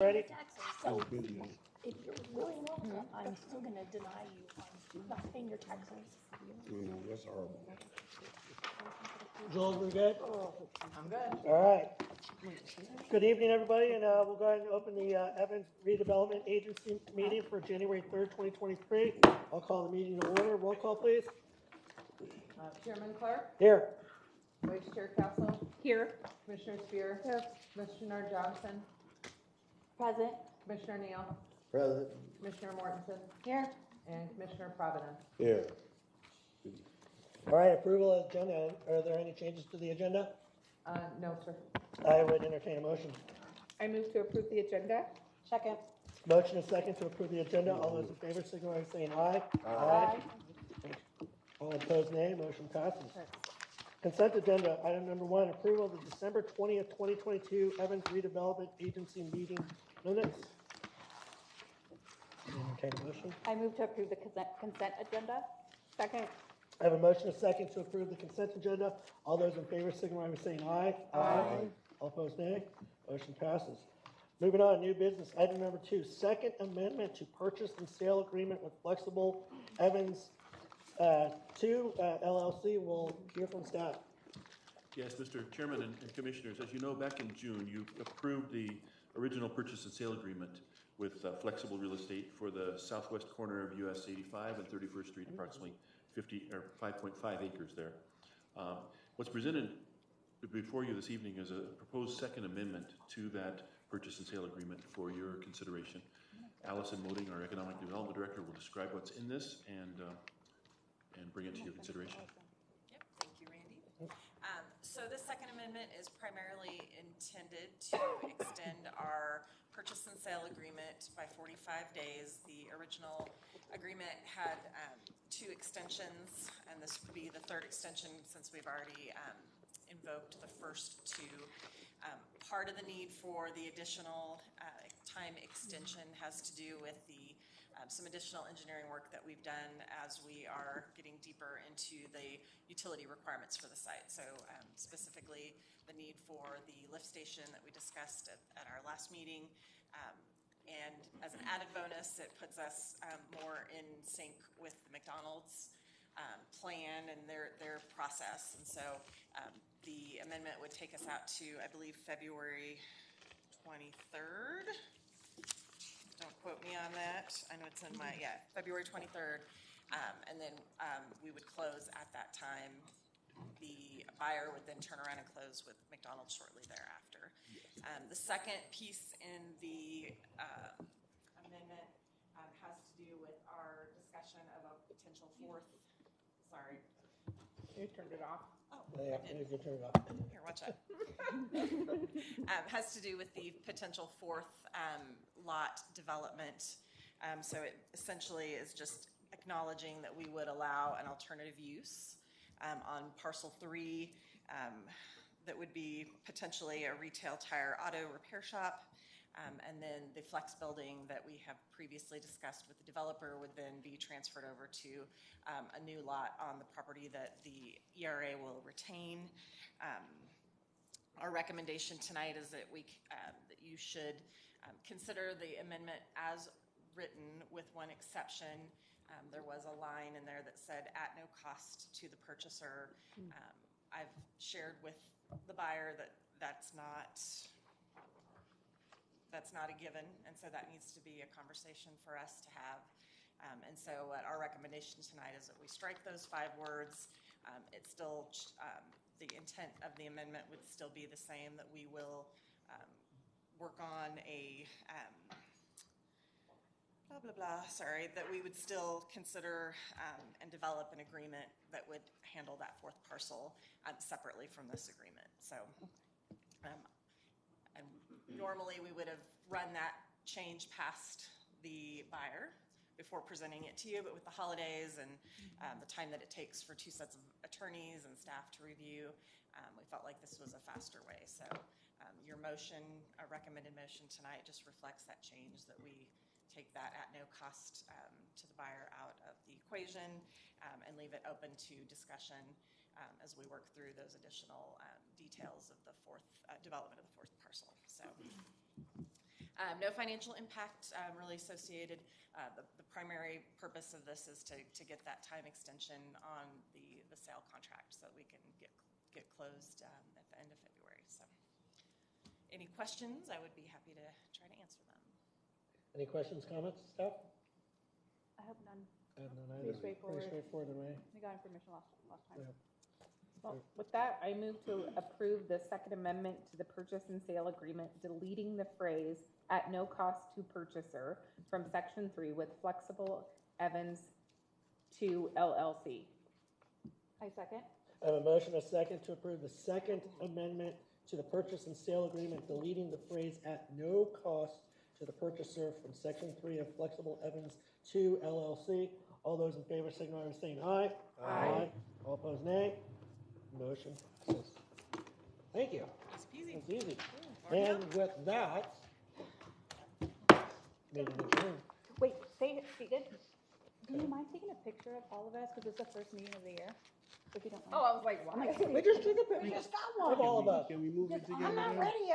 Ready? So if you're really welcome, I'm still gonna deny you on not paying your taxes. That's horrible. Joel, we're good? I'm good. All right. Good evening, everybody, and we'll go ahead and open the Evans Redevelopment Agency meeting for January 3rd, 2023. I'll call the meeting to order. Roll call, please. Chairman Clark, Here. Vice Chair Castle, Here. Commissioner Spear, Commissioner Johnson, Present. Commissioner Neal, President. Commissioner Mortensen, Here. and Commissioner Providence. Here. All right, approval of agenda. Are there any changes to the agenda? No, sir. I would entertain a motion. I move to approve the agenda. Second. Motion is second to approve the agenda. All those in favor signify by saying aye. Aye. All opposed, nay. Motion passes. Consent agenda, item number 1, approval of the December 20th, 2022 Evans Redevelopment Agency meeting minutes. Entertain a motion. I move to approve the consent agenda. Second. I have a motion, a second to approve the consent agenda. All those in favor signify by saying aye. Aye. All opposed, nay. Motion passes. Moving on, new business. Item number 2, second amendment to purchase and sale agreement with Flexible Evans 2 LLC. We'll hear from staff. Yes, Mr. Chairman and Commissioners, as you know, back in June, you approved the original purchase and sale agreement with Flexible Real Estate for the southwest corner of US 85 and 31st Street, approximately 5.5 acres there. What's presented before you this evening is a proposed second amendment to that purchase and sale agreement for your consideration. Allison Moding, our Economic Development Director, will describe what's in this and bring it to your consideration. Yep, thank you, Randy. So this second amendment is primarily intended to extend our purchase and sale agreement by 45 days. The original agreement had 2 extensions, and this would be the 3rd extension since we've already invoked the first 2. Part of the need for the additional time extension has to do with the some additional engineering work that we've done as we are getting deeper into the utility requirements for the site. So specifically the need for the lift station that we discussed at our last meeting. And as an added bonus, it puts us more in sync with the McDonald's plan and their process. And so the amendment would take us out to, I believe, February 23rd. Don't quote me on that. I know it's in my, February 23rd. And then we would close at that time. The buyer would then turn around and close with McDonald's shortly thereafter. The second piece in the amendment has to do with our discussion of a potential 4th, sorry. You turned it off. Oh, Yeah, I did. you can turn it off. Here, watch out. Has to do with the potential 4th lot development. So it essentially is just acknowledging that we would allow an alternative use on parcel 3 that would be potentially a retail tire auto repair shop. And then the flex building that we have previously discussed with the developer would then be transferred over to a new lot on the property that the ERA will retain. Our recommendation tonight is that that you should consider the amendment as written with one exception. There was a line in there that said at no cost to the purchaser. I've shared with the buyer that that's not a given, and so that needs to be a conversation for us to have. And so our recommendation tonight is that we strike those 5 words. It's still, the intent of the amendment would still be the same, that we will work on a, that we would still consider and develop an agreement that would handle that 4th parcel separately from this agreement. So, and normally we would have run that change past the buyer before presenting it to you, but with the holidays and the time that it takes for 2 sets of attorneys and staff to review, we felt like this was a faster way. So your motion, a recommended motion tonight, just reflects that change, that we take that at no cost to the buyer out of the equation and leave it open to discussion as we work through those additional details of the 4th development of the 4th parcel. So No financial impact really associated. The primary purpose of this is to get that time extension on the sale contract so that we can get closed at the end of February. So any questions, I would be happy to try to answer them. Any questions, comments, staff? I have none. I have none Pretty either. straightforward. Pretty straightforward, Ray. We got information last time. Yeah. Well, with that, I move to approve the second amendment to the purchase and sale agreement, deleting the phrase "at no cost to purchaser" from section 3 with Flexible Evans 2 LLC. I second. I have a motion, a second, to approve the second amendment to the purchase and sale agreement, deleting the phrase "at no cost to the purchaser" from section 3 of Flexible Evans 2 LLC. All those in favor signify by saying aye. Aye. All opposed, nay. Motion passes. Thank you. Easy peasy. That's easy. And with that, meeting adjourned. Wait, say it, Stephen. Do you mind taking a picture of all of us, because it's the first meeting of the year? If you don't mind. Oh, I was like, why? We just took a picture of all of us. Can we move it together? I'm not then? ready,